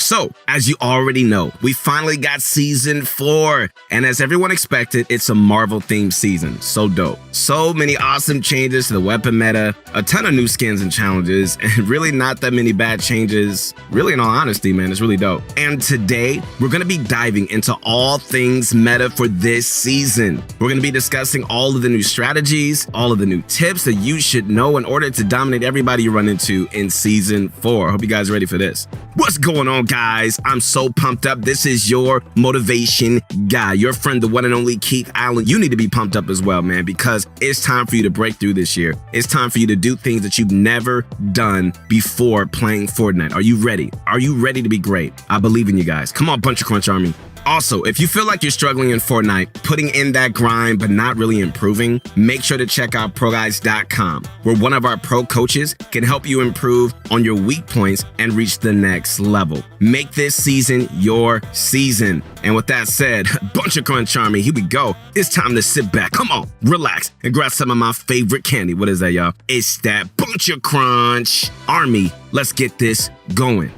So, as you already know, we finally got Season 4. And as everyone expected, it's a Marvel-themed season. So dope. So many awesome changes to the weapon meta, a ton of new skins and challenges, and really not that many bad changes. Really, in all honesty, man, it's really dope. And today, we're going to be diving into all things meta for this season. We're going to be discussing all of the new strategies, all of the new tips that you should know in order to dominate everybody you run into in Season 4. Hope you guys are ready for this. What's going on, guys? I'm so pumped up. This is your motivation guy, your friend, the one and only Keith Allen. You need to be pumped up as well, man, because it's time for you to break through this year. It's time for you to do things that you've never done before playing Fortnite. Are you ready? Are you ready to be great? I believe in you guys. Come on, Bunch of Crunch Army. Also, if you feel like you're struggling in Fortnite, putting in that grind but not really improving, make sure to check out ProGuides.com, where one of our pro coaches can help you improve on your weak points and reach the next level. Make this season your season. And with that said, Bunch of Crunch Army, here we go. It's time to sit back, come on, relax, and grab some of my favorite candy. What is that, y'all? It's that Bunch of Crunch Army. Let's get this going.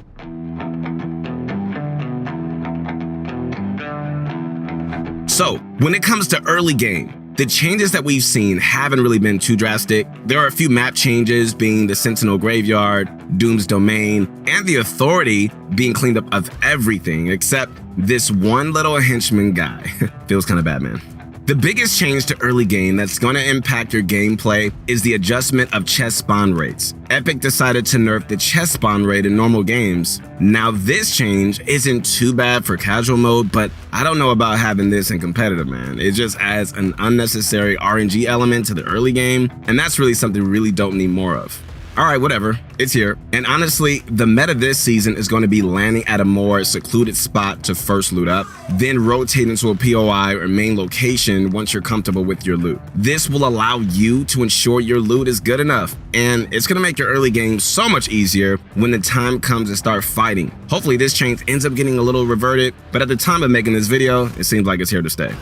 So, when it comes to early game, the changes that we've seen haven't really been too drastic. There are a few map changes, being the Sentinel Graveyard, Doom's Domain, and the Authority being cleaned up of everything except this one little henchman guy. Feels kind of bad, man. The biggest change to early game that's going to impact your gameplay is the adjustment of chest spawn rates. Epic decided to nerf the chest spawn rate in normal games. Now this change isn't too bad for casual mode, but I don't know about having this in competitive, man. It just adds an unnecessary RNG element to the early game, and that's really something we really don't need more of. Alright, whatever, it's here. And honestly, the meta this season is going to be landing at a more secluded spot to first loot up, then rotate into a POI or main location once you're comfortable with your loot. This will allow you to ensure your loot is good enough, and it's going to make your early game so much easier when the time comes to start fighting. Hopefully this change ends up getting a little reverted, but at the time of making this video, it seems like it's here to stay.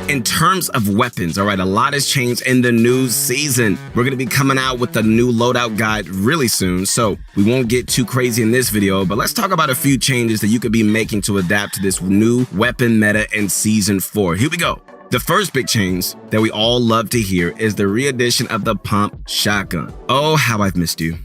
In terms of weapons, all right, a lot has changed in the new season. We're going to be coming out with a new loadout guide really soon, so we won't get too crazy in this video, but let's talk about a few changes that you could be making to adapt to this new weapon meta in Season 4. Here we go. The first big change that we all love to hear is the re-edition of the pump shotgun. Oh, how I've missed you.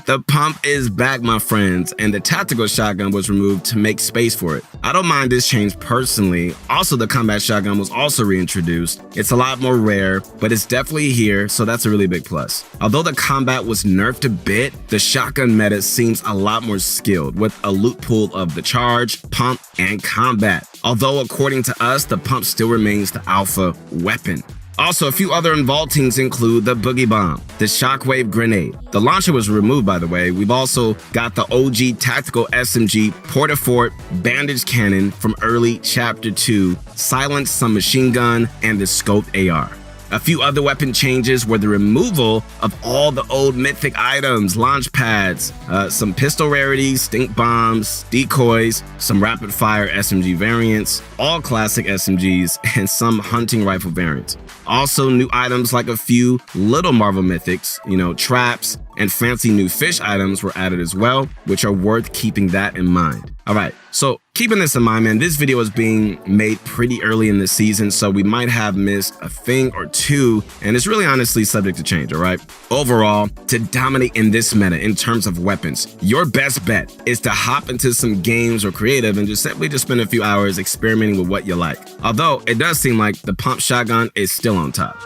The pump is back, my friends, and the tactical shotgun was removed to make space for it. I don't mind this change personally. Also, the combat shotgun was also reintroduced. It's a lot more rare, but it's definitely here, so that's a really big plus. Although the combat was nerfed a bit, the shotgun meta seems a lot more skilled, with a loot pool of the charge, pump, and combat. Although, according to us, the pump still remains the alpha weapon. Also, a few other involtings include the Boogie Bomb, the Shockwave Grenade. The launcher was removed, by the way. We've also got the OG Tactical SMG Portafort Bandage Cannon from early Chapter 2, Silence Some Machine Gun, and the Scoped AR. A few other weapon changes were the removal of all the old mythic items, launch pads, some pistol rarities, stink bombs, decoys, some rapid fire SMG variants, all classic SMGs, and some hunting rifle variants. Also, new items like a few little Marvel mythics, traps, and fancy new fish items were added as well, which are worth keeping that in mind. Alright, so keeping this in mind, man, this video is being made pretty early in the season, so we might have missed a thing or two, and it's really honestly subject to change, alright? Overall, to dominate in this meta in terms of weapons, your best bet is to hop into some games or creative and just simply spend a few hours experimenting with what you like. Although, it does seem like the pump shotgun is still on top.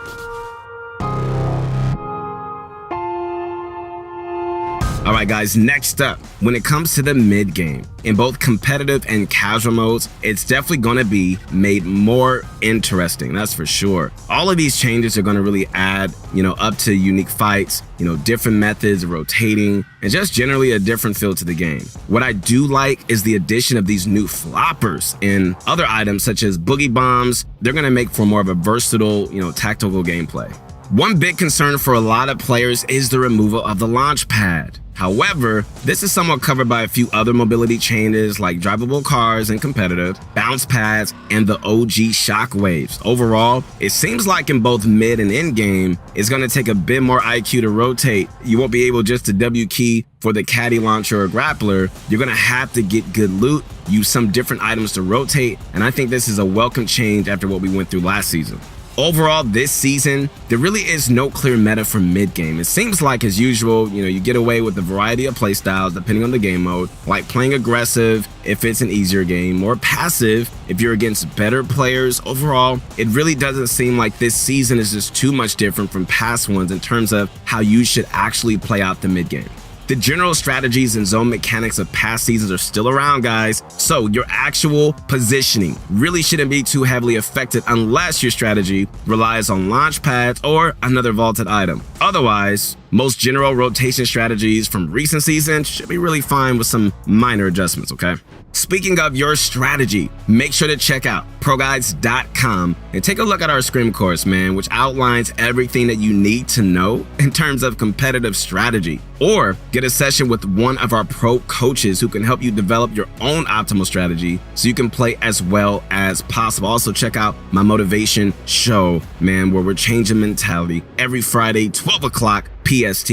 Alright guys, next up, when it comes to the mid game, in both competitive and casual modes, it's definitely going to be made more interesting, that's for sure. All of these changes are going to really add, up to unique fights, different methods of rotating, and just generally a different feel to the game. What I do like is the addition of these new floppers in other items such as Boogie Bombs. They're going to make for more of a versatile, tactical gameplay. One big concern for a lot of players is the removal of the launch pad. However, this is somewhat covered by a few other mobility changes like drivable cars and competitive, bounce pads, and the OG shockwaves. Overall, it seems like in both mid and end game, it's going to take a bit more IQ to rotate. You won't be able just to W key for the caddy launcher or grappler. You're going to have to get good loot, use some different items to rotate, and I think this is a welcome change after what we went through last season. Overall, this season, there really is no clear meta for mid-game. It seems like, as usual, you get away with a variety of playstyles depending on the game mode, like playing aggressive if it's an easier game, or passive if you're against better players. Overall, it really doesn't seem like this season is just too much different from past ones in terms of how you should actually play out the mid-game. The general strategies and zone mechanics of past seasons are still around, guys, so your actual positioning really shouldn't be too heavily affected unless your strategy relies on launch pads or another vaulted item. Otherwise, most general rotation strategies from recent seasons should be really fine with some minor adjustments, okay? Speaking of your strategy, make sure to check out ProGuides.com and take a look at our Scrim course, man, which outlines everything that you need to know in terms of competitive strategy. Or get a session with one of our pro coaches who can help you develop your own optimal strategy so you can play as well as possible. Also, check out my motivation show, man, where we're changing mentality every Friday, 12 o'clock PST.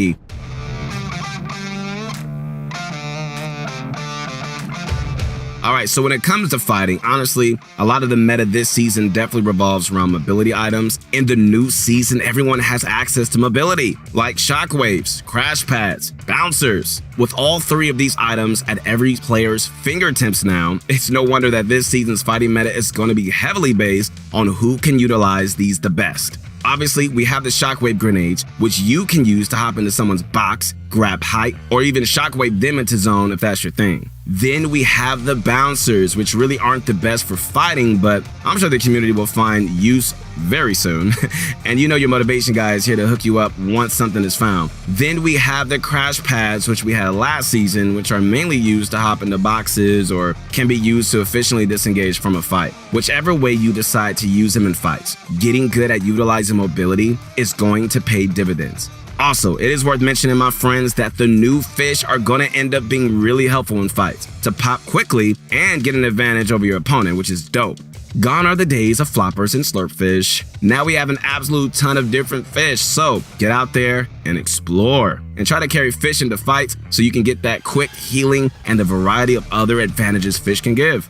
Alright, so when it comes to fighting, honestly, a lot of the meta this season definitely revolves around mobility items. In the new season, everyone has access to mobility, like shockwaves, crash pads, bouncers. With all three of these items at every player's fingertips now, it's no wonder that this season's fighting meta is going to be heavily based on who can utilize these the best. Obviously, we have the shockwave grenades, which you can use to hop into someone's box, grab height, or even shockwave them into zone if that's your thing. Then we have the bouncers, which really aren't the best for fighting, but I'm sure the community will find use very soon. And your motivation guy is here to hook you up once something is found. Then we have the crash pads, which we had last season, which are mainly used to hop into boxes or can be used to efficiently disengage from a fight. Whichever way you decide to use them in fights, getting good at utilizing mobility is going to pay dividends. Also, it is worth mentioning, my friends, that the new fish are going to end up being really helpful in fights to pop quickly and get an advantage over your opponent, which is dope. Gone are the days of floppers and slurpfish. Now we have an absolute ton of different fish, so get out there and explore and try to carry fish into fights so you can get that quick healing and the variety of other advantages fish can give.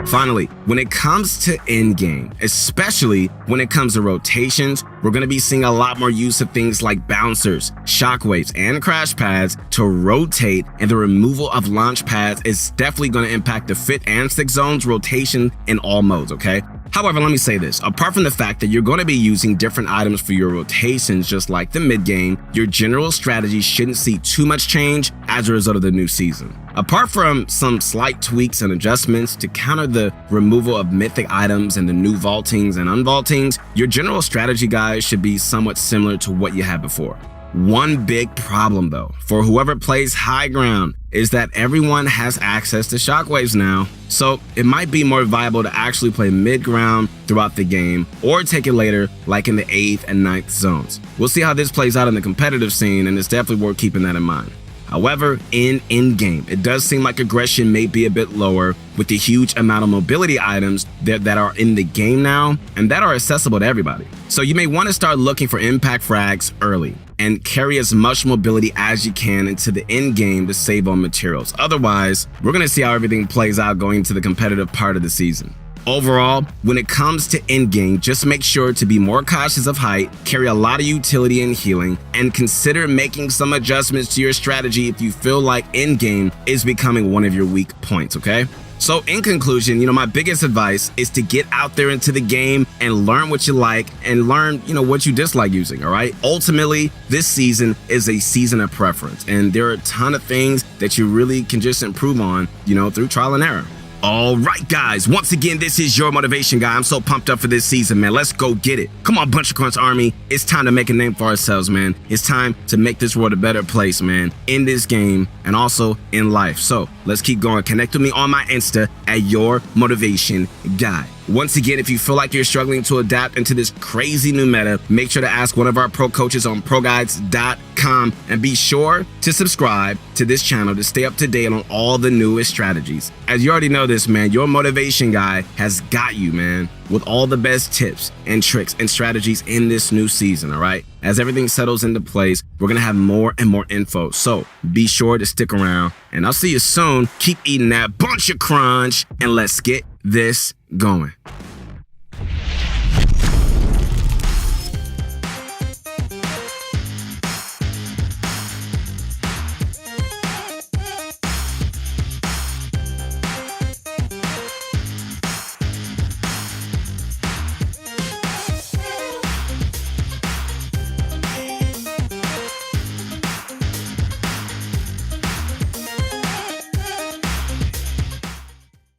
Finally, when it comes to endgame, especially when it comes to rotations, we're going to be seeing a lot more use of things like bouncers, shockwaves, and crash pads to rotate, and the removal of launch pads is definitely going to impact the fit and stick zones rotation in all modes, okay? However, let me say this, apart from the fact that you're going to be using different items for your rotations just like the mid-game, your general strategy shouldn't see too much change as a result of the new season. Apart from some slight tweaks and adjustments to counter the removal of mythic items and the new vaultings and unvaultings, your general strategy, guys, should be somewhat similar to what you had before. One big problem, though, for whoever plays high ground is that everyone has access to shockwaves now. So it might be more viable to actually play mid-ground throughout the game or take it later, like in the 8th and 9th zones. We'll see how this plays out in the competitive scene, and it's definitely worth keeping that in mind. However, in in-game, it does seem like aggression may be a bit lower with the huge amount of mobility items that are in the game now and that are accessible to everybody. So you may want to start looking for impact frags early and carry as much mobility as you can into the end game to save on materials. Otherwise, we're going to see how everything plays out going into the competitive part of the season. Overall, when it comes to endgame, just make sure to be more cautious of height, carry a lot of utility and healing, and consider making some adjustments to your strategy if you feel like endgame is becoming one of your weak points, okay? So in conclusion, my biggest advice is to get out there into the game and learn what you like and learn, what you dislike using, all right? Ultimately, this season is a season of preference, and there are a ton of things that you really can just improve on, through trial and error. All right, guys. Once again, this is your motivation guy. I'm so pumped up for this season, man. Let's go get it. Come on, Bunch of Crunch Army. It's time to make a name for ourselves, man. It's time to make this world a better place, man. In this game and also in life. So let's keep going. Connect with me on my Insta at your motivation guy. Once again, if you feel like you're struggling to adapt into this crazy new meta, make sure to ask one of our pro coaches on ProGuides.com and be sure to subscribe to this channel to stay up to date on all the newest strategies. As you already know this, man, your motivation guy has got you, man, with all the best tips and tricks and strategies in this new season, all right? As everything settles into place, we're going to have more and more info. So be sure to stick around, and I'll see you soon. Keep eating that bunch of crunch, and let's get this going.